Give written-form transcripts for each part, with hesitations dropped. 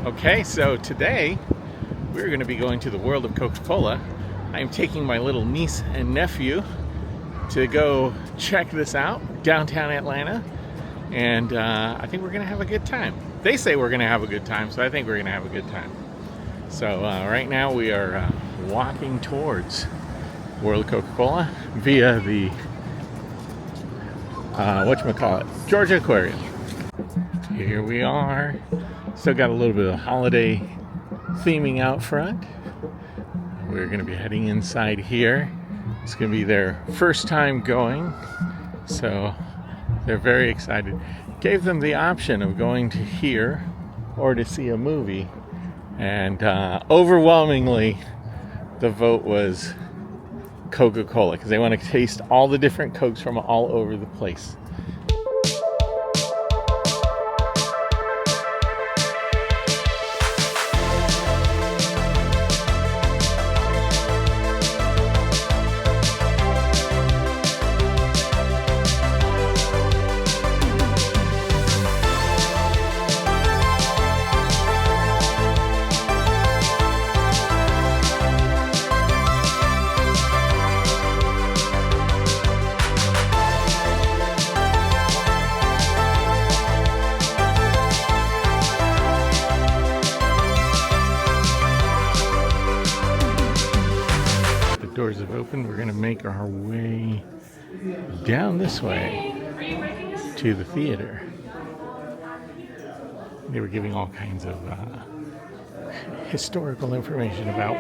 Okay, so today we're going to be going to the World of Coca-Cola. I am taking my little niece and nephew to go check this out, downtown Atlanta, and I think we're going to have a good time. They say we're going to have a good time, so I think we're going to have a good time. So right now we are walking towards World of Coca-Cola via the, Georgia Aquarium. Here we are. Still got a little bit of holiday theming out front. We're going to be heading inside here. It's going to be their first time going, so they're very excited. Gave them the option of going to here or to see a movie, and overwhelmingly the vote was Coca-Cola because they want to taste all the different Cokes from all over the place. Doors have opened. We're going to make our way down this way to the theater. They were giving all kinds of historical information about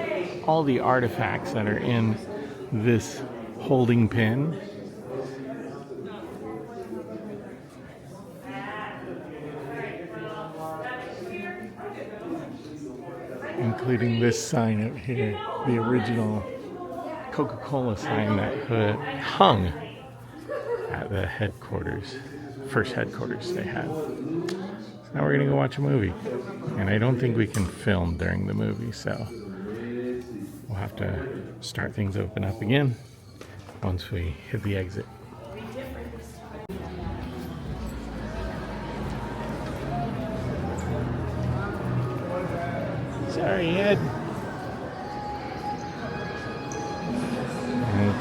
all the artifacts that are in this holding pen. Including this sign up here, the original Coca-Cola sign that hung at the headquarters, first headquarters they had. So now we're gonna go watch a movie, and I don't think we can film during the movie, so we'll have to start things open up again once we hit the exit. Sorry, Ed.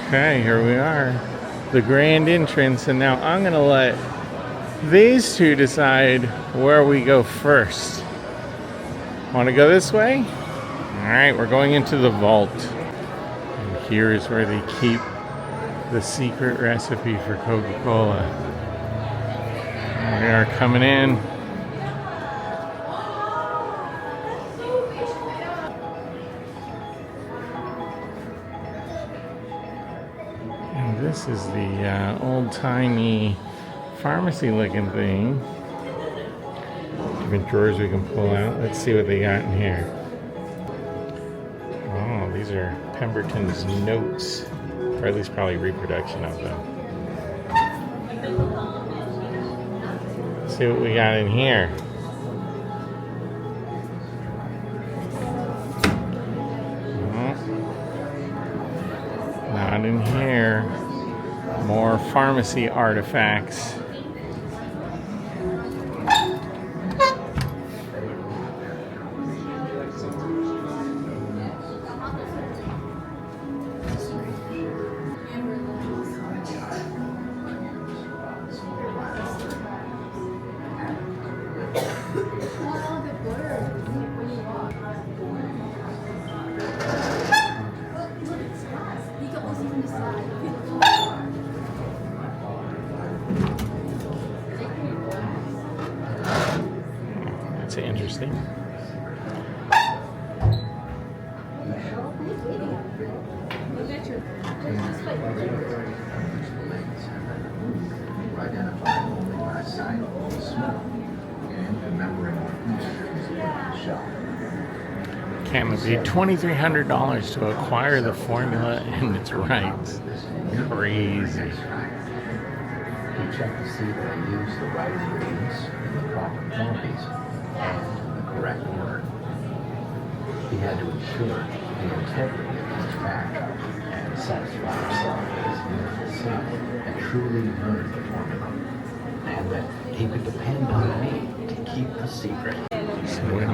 Okay, here we are, the grand entrance, and now I'm gonna let these two decide where we go first. Want to go this way? All right, we're going into the vault, and here is where they keep the secret recipe for Coca-Cola. We are coming in. This is the old-timey pharmacy-looking thing. Different drawers we can pull out. Let's see what they got in here. Oh, these are Pemberton's notes, or at least probably reproduction of them. Let's see what we got in here. Not in here. More pharmacy artifacts. That's interesting. Can it be $2,300 to acquire the formula and its rights? Crazy. He checked to see that I used the right ingredients in the proper quantities and the correct order. He had to ensure the integrity of each batch and satisfy himself that his beautiful self had truly learned the formula, and that he could depend on me to keep the secret. So when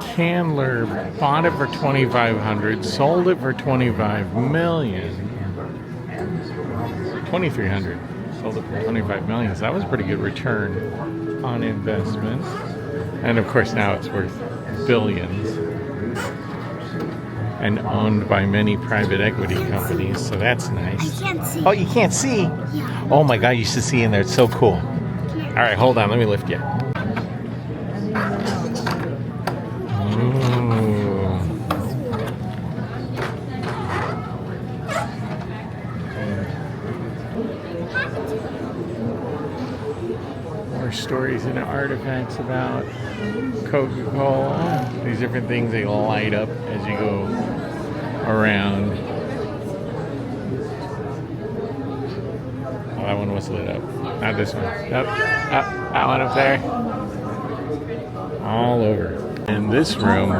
Candler bought it for $2,500, sold it for $25 million, 2,300, sold it for $25 million. So that was a pretty good return on investment. And of course now it's worth billions and owned by many private equity companies. So that's nice. I can't see. Oh, you can't see? Yeah. Oh my God, you should see in there. It's so cool. All right, hold on. Let me lift you. More stories and artifacts about Coca-Cola. These different things, they light up as you go around. Oh, that one was lit up. Not this one. Up, that one up there. All over. In this room,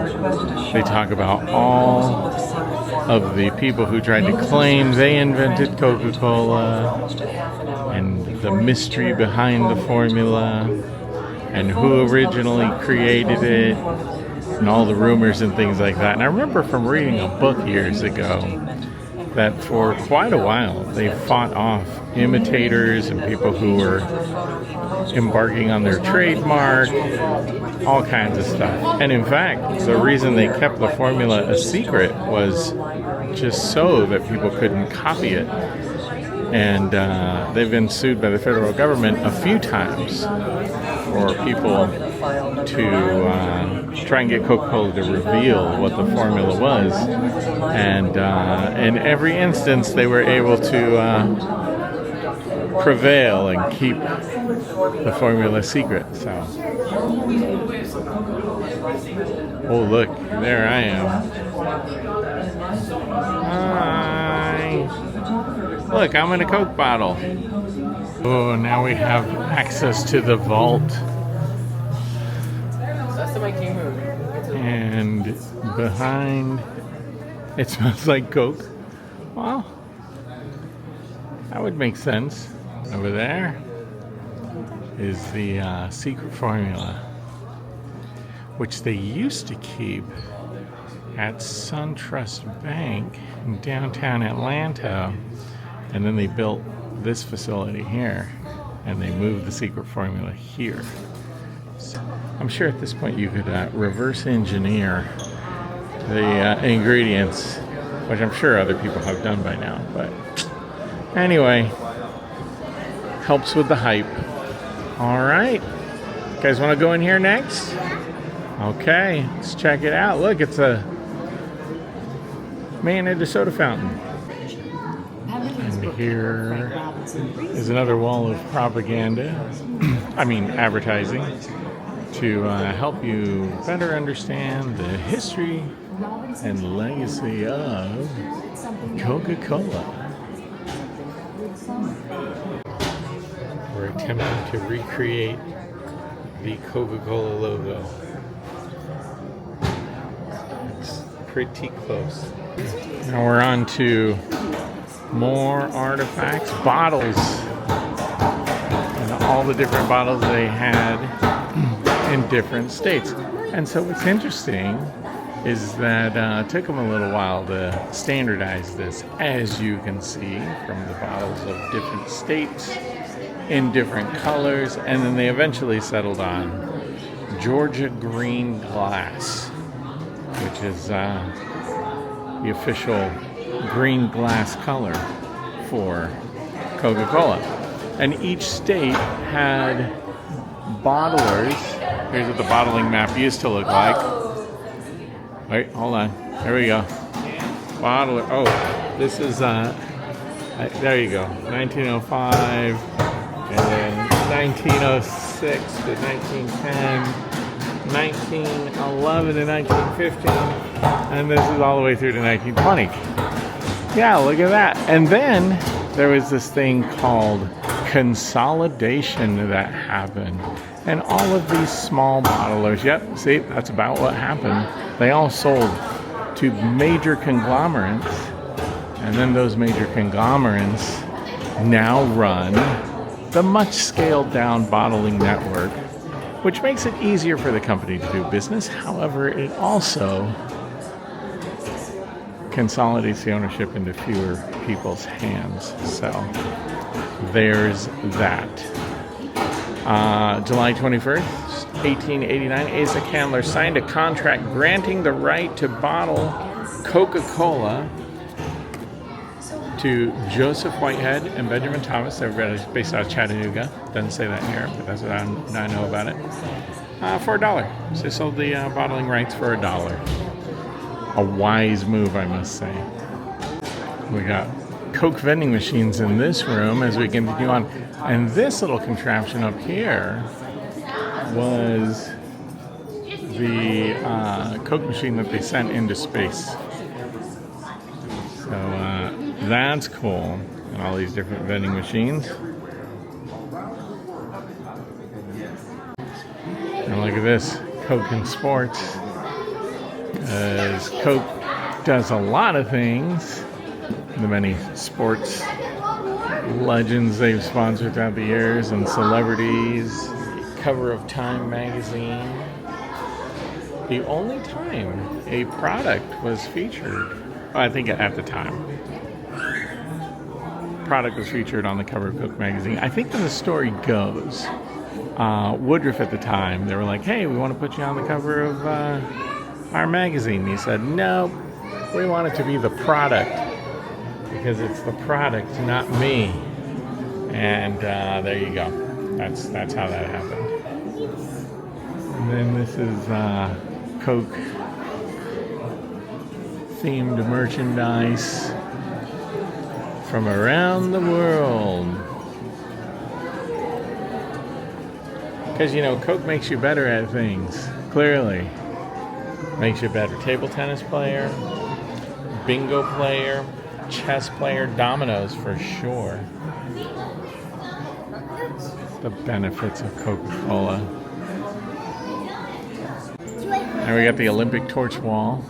they talk about all of the people who tried to claim they invented Coca-Cola and the mystery behind the formula and who originally created it and all the rumors and things like that. And I remember from reading a book years ago that for quite a while they fought off imitators and people who were embarking on their trademark, all kinds of stuff. And in fact, the reason they kept the formula a secret was just so that people couldn't copy it. And they've been sued by the federal government a few times for people to try and get Coca-Cola to reveal what the formula was. And in every instance, they were able to prevail and keep the formula secret. So, oh look, there I am. Hi. Look, I'm in a Coke bottle. Oh, now we have access to the vault. And behind, it smells like Coke. Well, that would make sense. Over there is the secret formula, which they used to keep at SunTrust Bank in downtown Atlanta. And then they built this facility here, and they moved the secret formula here. So I'm sure at this point you could reverse engineer the ingredients, which I'm sure other people have done by now. But anyway, helps with the hype. All right, you guys want to go in here next? Okay, let's check it out. Look, it's a man at a soda fountain. And here is another wall of propaganda, advertising, to help you better understand the history and legacy of Coca-Cola. We're attempting to recreate the Coca-Cola logo. It's pretty close. Now we're on to more artifacts, bottles, and all the different bottles they had in different states. And so what's interesting is that it took them a little while to standardize this, as you can see from the bottles of different states in different colors, and then they eventually settled on Georgia green glass, which is the official green glass color for Coca-Cola. And each state had bottlers. Here's what the bottling map used to look like. Wait, hold on. There we go. Bottler. Oh, this is, there you go. 1905, and then 1906 to 1910, 1911 to 1915, and this is all the way through to 1920. Yeah, look at that. And then there was this thing called consolidation that happened. And all of these small bottlers, yep, see, that's about what happened. They all sold to major conglomerates. And then those major conglomerates now run the much scaled down bottling network which makes it easier for the company to do business. However, it also consolidates the ownership into fewer people's hands. So there's that. July 21st, 1889, Asa Candler signed a contract granting the right to bottle Coca-Cola to Joseph Whitehead and Benjamin Thomas. They're based out of Chattanooga. Doesn't say that here, but that's what I know about it. For $1. So they sold the bottling rights for $1. A wise move, I must say. We got Coke vending machines in this room as we continue on. And this little contraption up here was the Coke machine that they sent into space. So that's cool. And all these different vending machines. And look at this, Coke in sports. As Coke does a lot of things, the many sports legends they've sponsored throughout the years and celebrities, cover of Time magazine. The only time a product was featured, I think at the time, product was featured on the cover of Coke magazine. I think as the story goes, Woodruff at the time, they were like, hey, we want to put you on the cover of our magazine. And he said, no, we want it to be the product because it's the product, not me. And there you go. That's how that happened. And then this is Coke themed merchandise from around the world. Because, you know, Coke makes you better at things, clearly. Makes you a better table tennis player, bingo player, chess player, dominoes for sure. The benefits of Coca-Cola. And we got the Olympic torch wall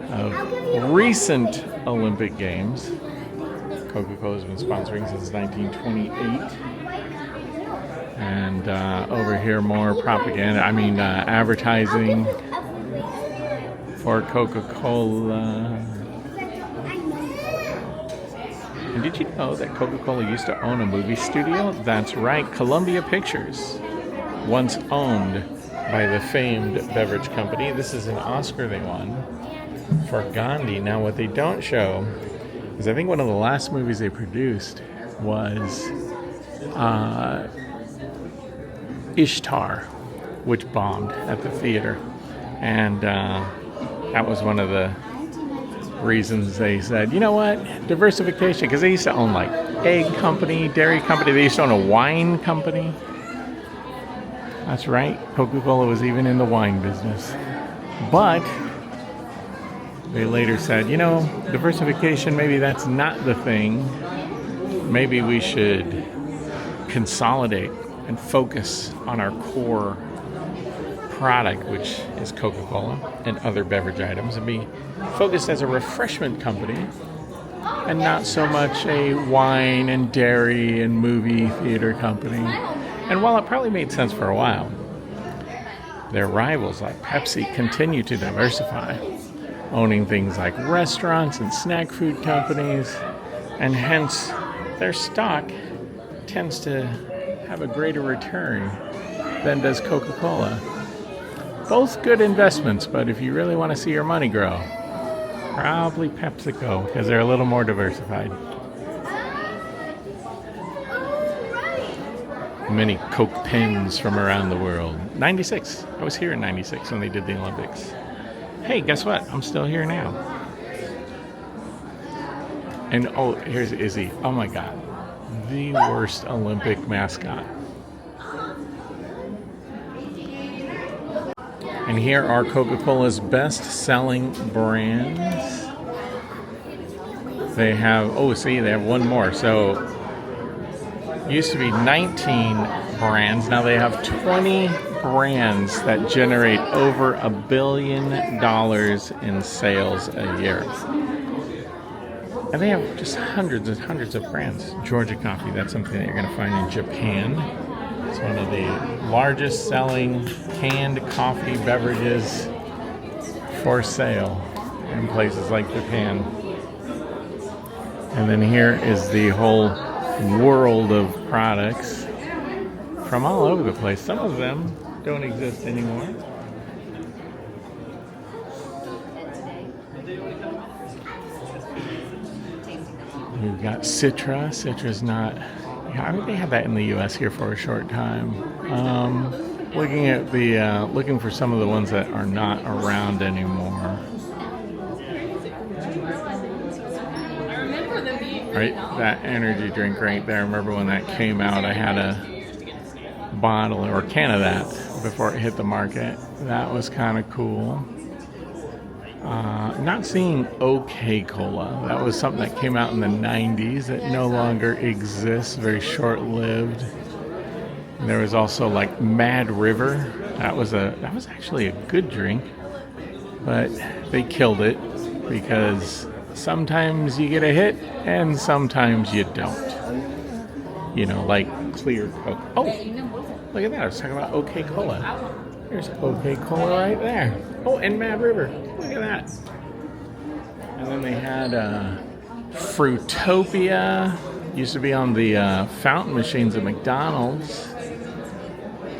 of recent Olympic Games. Coca-Cola has been sponsoring since 1928. And over here, more propaganda, advertising for Coca-Cola. And did you know that Coca-Cola used to own a movie studio? That's right, Columbia Pictures, once owned by the famed beverage company. This is an Oscar they won for Gandhi. Now, what they don't show is I think one of the last movies they produced was Ishtar, which bombed at the theater. And that was one of the reasons they said, you know what, diversification, because they used to own like egg company, dairy company, they used to own a wine company. That's right, Coca-Cola was even in the wine business. But they later said, you know, diversification, maybe that's not the thing. Maybe we should consolidate and focus on our core product, which is Coca-Cola and other beverage items, and be focused as a refreshment company and not so much a wine and dairy and movie theater company. And while it probably made sense for a while, their rivals like Pepsi continue to diversify, owning things like restaurants and snack food companies, and hence their stock tends to have a greater return than does Coca-Cola. Both good investments, but if you really want to see your money grow, probably PepsiCo, because they're a little more diversified. Many Coke pens from around the world. 96. I was here in 96 when they did the Olympics. Hey, guess what? I'm still here now. And oh, here's Izzy. Oh my God. The worst Olympic mascot. And here are Coca-Cola's best-selling brands. They have, they have one more. So, used to be 19 brands. Now they have 20 brands that generate over $1 billion in sales a year. And they have just hundreds and hundreds of brands. Georgia coffee, that's something that you're going to find in Japan. It's one of the largest selling canned coffee beverages for sale in places like Japan. And then here is the whole world of products from all over the place. Some of them don't exist anymore. We've got Citra. Citra's not... I think they had that in the U.S. here for a short time. Looking at the... looking for some of the ones that are not around anymore. Right, that energy drink right there. I remember when that came out, I had a bottle or can of that before it hit the market. That was kind of cool. Not seeing Coca-Cola. That was something that came out in the 90s that no longer exists, very short-lived. There was also like Mad River. That was actually a good drink, but they killed it because sometimes you get a hit and sometimes you don't. You know, like clear Coke. Oh, look at that. I was talking about Coca-Cola. There's Coca-Cola right there. Oh, and Mad River. Look at that. And then they had Fruitopia. Used to be on the fountain machines at McDonald's.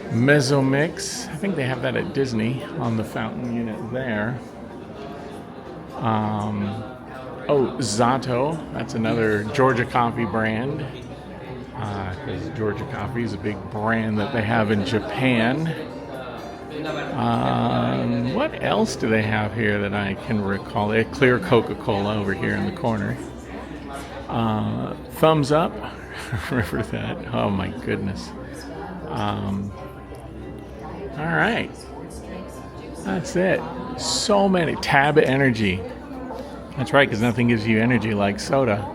Mezzomix. I think they have that at Disney on the fountain unit there. Zato. That's another Georgia coffee brand. Because Georgia coffee is a big brand that they have in Japan. What else do they have here that I can recall? They have clear Coca-Cola over here in the corner. Thumbs Up. Remember that? Oh my goodness. Alright. That's it. So many. Tab Energy. That's right, because nothing gives you energy like soda.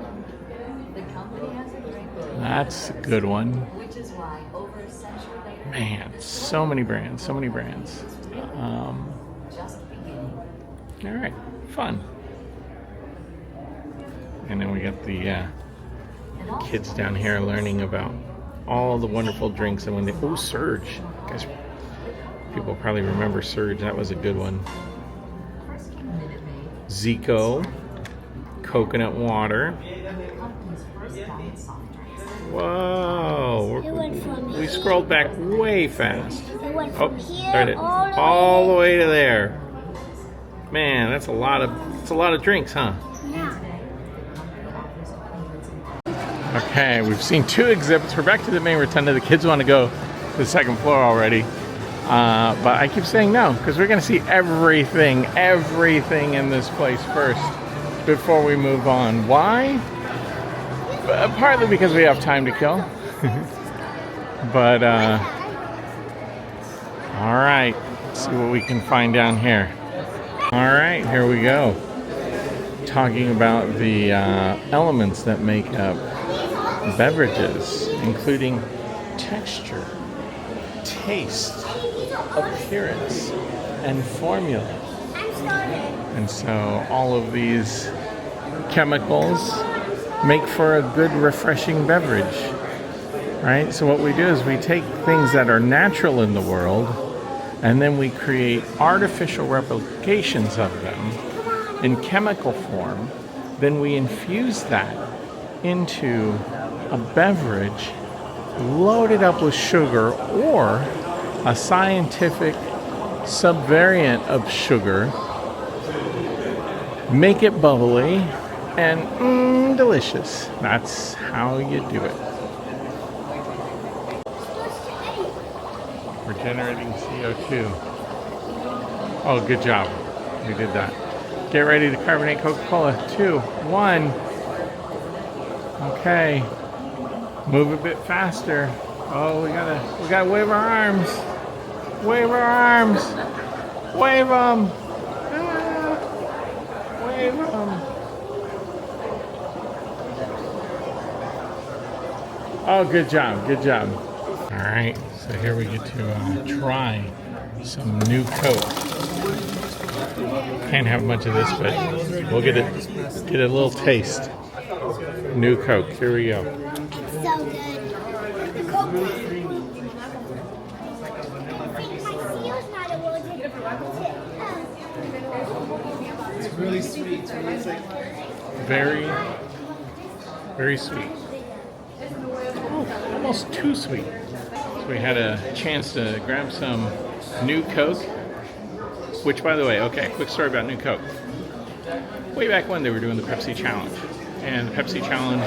That's a good one. Man, so many brands, so many brands. All right, fun. And then we got the kids down here learning about all the wonderful drinks. And when they, Surge. Guys, people probably remember Surge. That was a good one. Zico, coconut water. Whoa, we scrolled back way fast. There it is. All the way to there. Man, that's a lot of drinks, huh? Yeah. Okay, we've seen 2 exhibits. We're back to the main rotunda. The kids want to go to the 2nd floor already. But I keep saying no, because we're going to see everything in this place first before we move on. Why? Partly because we have time to kill. But, alright, let's see what we can find down here. Alright, here we go. Talking about the elements that make up beverages, including texture, taste, appearance, and formula. And so all of these chemicals make for a good, refreshing beverage, right? So what we do is we take things that are natural in the world and then we create artificial replications of them in chemical form. Then we infuse that into a beverage loaded up with sugar or a scientific subvariant of sugar, make it bubbly and delicious. That's how you do it. We're generating CO2. Oh, good job. We did that. Get ready to carbonate Coca-Cola. 2, 1. Okay. Move a bit faster. Oh, we gotta wave our arms. Wave our arms. Wave them. Wave them. Oh, good job. Good job. All right. So here we get to try some new Coke. Can't have much of this, but we'll get a little taste. New Coke. Here we go. So good. The Coke. It's really sweet. It's really like Very, very sweet. Oh, almost too sweet. So we had a chance to grab some new Coke, which, by the way, okay, quick story about new Coke. Way back when they were doing the Pepsi Challenge, and the Pepsi Challenge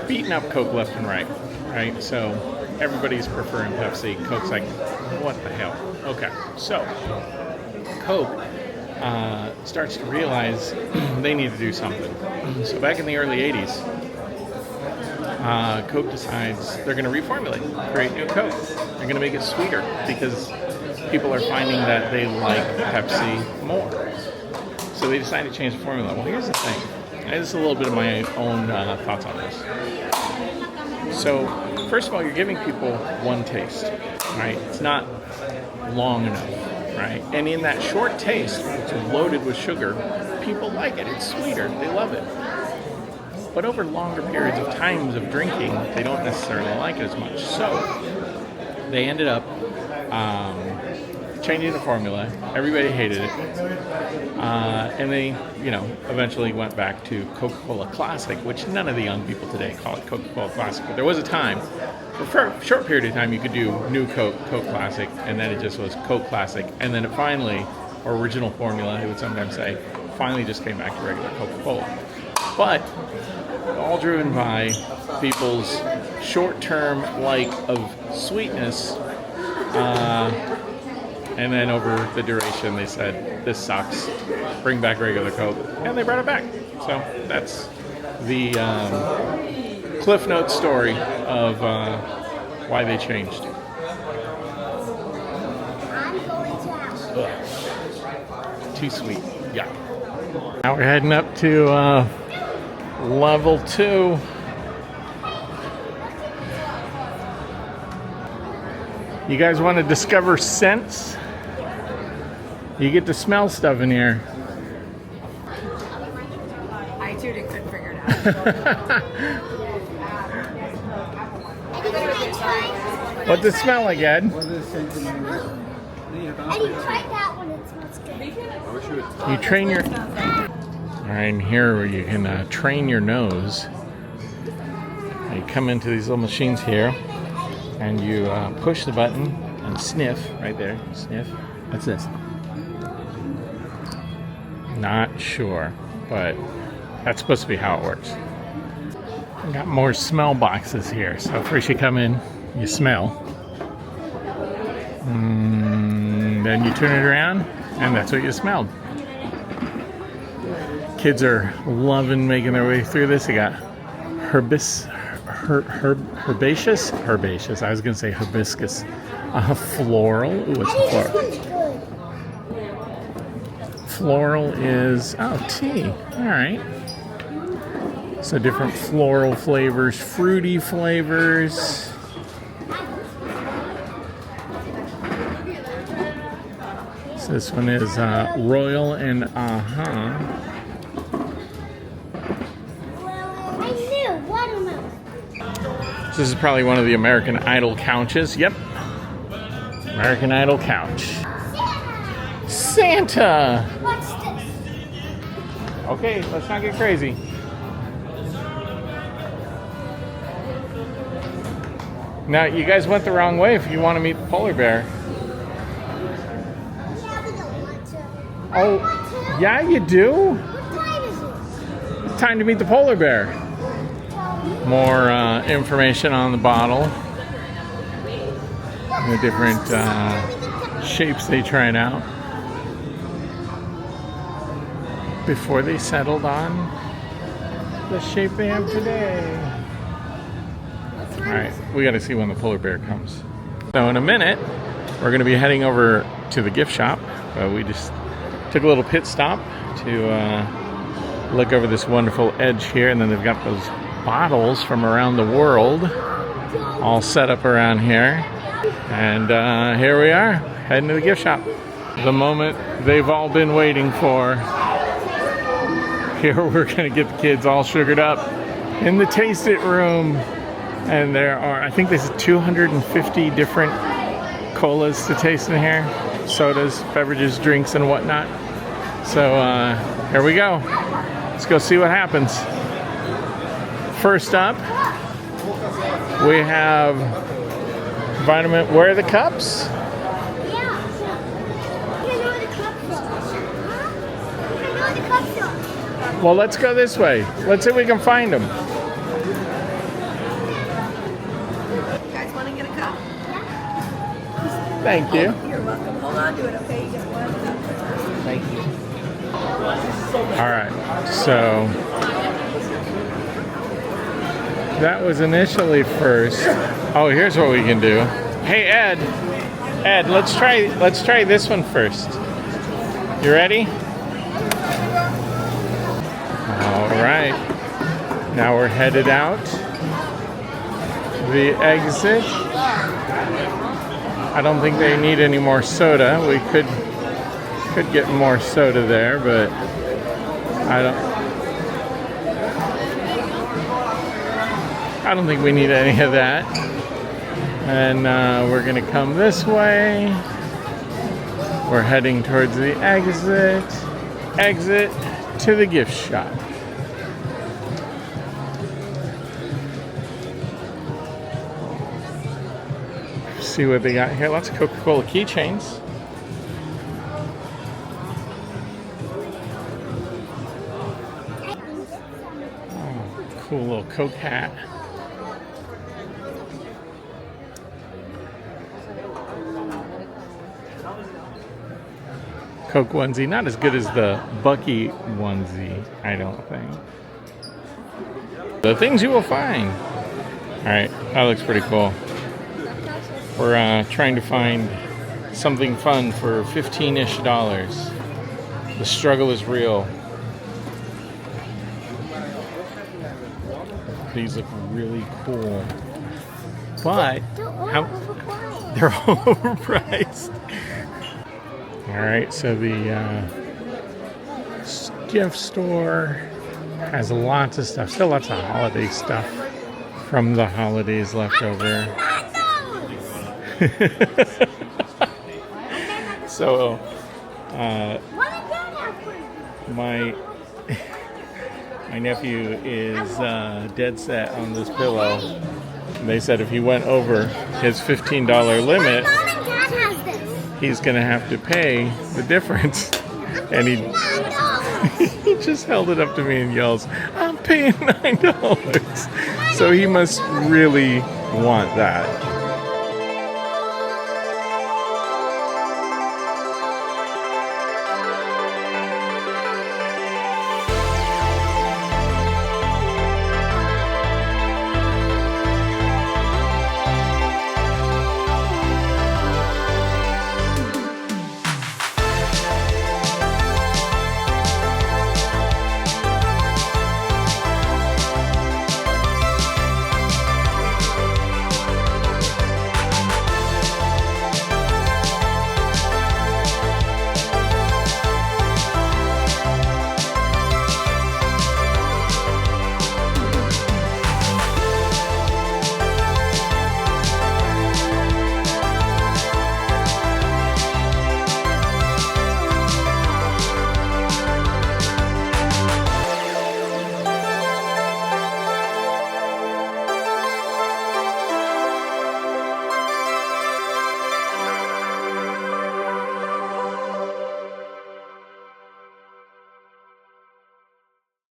beating up Coke left and right, right? So everybody's preferring Pepsi. Coke's like, what the hell? Okay, so Coke starts to realize they need to do something. So back in the early 80s, Coke decides they're going to reformulate, create new Coke. They're going to make it sweeter because people are finding that they like Pepsi more. So they decided to change the formula. Well, here's the thing. And this is a little bit of my own thoughts on this. So, first of all, you're giving people one taste, right? It's not long enough, right? And in that short taste, which is loaded with sugar, people like it. It's sweeter. They love it. But over longer periods of times of drinking, they don't necessarily like it as much. So, they ended up changing the formula. Everybody hated it. And they, eventually went back to Coca-Cola Classic, which none of the young people today call it Coca-Cola Classic. But there was a time, for a short period of time, you could do new Coke, Coke Classic, and then it just was Coke Classic. And then it finally, or original formula, they would sometimes say, finally just came back to regular Coca-Cola. But all driven by people's short-term like of sweetness. And then over the duration, they said, this sucks, bring back regular Coke. And they brought it back. So that's the Cliff Notes story of why they changed. Ugh. Too sweet. Yeah. Now we're heading up to level 2. You guys want to discover scents? You get to smell stuff in here. I too couldn't figure it out. What does it smell like, Ed? I didn't try that one. It smells good. You train your... Alright, and here where you can train your nose. You come into these little machines here, and you push the button and sniff, right there, sniff. What's this? Not sure, but that's supposed to be how it works. I got more smell boxes here. So first you come in, you smell. Then you turn it around, and that's what you smelled. Kids are loving making their way through this. They got herbaceous. I was gonna say hibiscus. Floral. Ooh, it's This floral. one's good. Floral is tea. All right. So different floral flavors, fruity flavors. So this one is royal and Well, I knew watermelon. So this is probably one of the American Idol couches. Yep. American Idol couch. Santa! What's this? Okay, let's not get crazy. Now, you guys went the wrong way if you want to meet the polar bear. Yeah, we don't want to. Oh, yeah, you do? What time is it? It's time to meet the polar bear. More information on the bottle. The different shapes they tried out before they settled on the shape they have today. All right, we got to see when the polar bear comes. So in a minute, we're going to be heading over to the gift shop. We just took a little pit stop to look over this wonderful edge here, and then they've got those bottles from around the world all set up around here. And here we are, heading to the gift shop. The moment they've all been waiting for. Here we're going to get the kids all sugared up in the Taste It room. And there are, I think there's 250 different colas to taste in here. Sodas, beverages, drinks, and whatnot. So here we go. Let's go see what happens. First up, we have vitamin. Where are the cups? Well, let's go this way. Let's see if we can find them. You guys want to get a cup? Thank you. You're welcome. Hold on to it, okay? You get one cup. Thank you. All right, so that was initially first. Oh, here's what we can do. Hey, Ed. Ed, let's try this one first. You ready? All right. Now we're headed out. The exit. I don't think they need any more soda. We could get more soda there, but I don't think we need any of that. And we're gonna come this way. We're heading towards the exit to the gift shop. See what they got here. Lots of Coca-Cola keychains. Cool little Coke hat. Coke onesie, not as good as the Bucky onesie, I don't think. The things you will find. All right, that looks pretty cool. We're trying to find something fun for $15-ish. The struggle is real. These look really cool, but they're all overpriced. All right, so the gift store has lots of stuff, still lots of holiday stuff from the holidays left over. So, my nephew is dead set on this pillow. And they said if he went over his $15 limit, he's gonna have to pay the difference. And he just held it up to me and yells, "I'm paying $9." So he must really want that.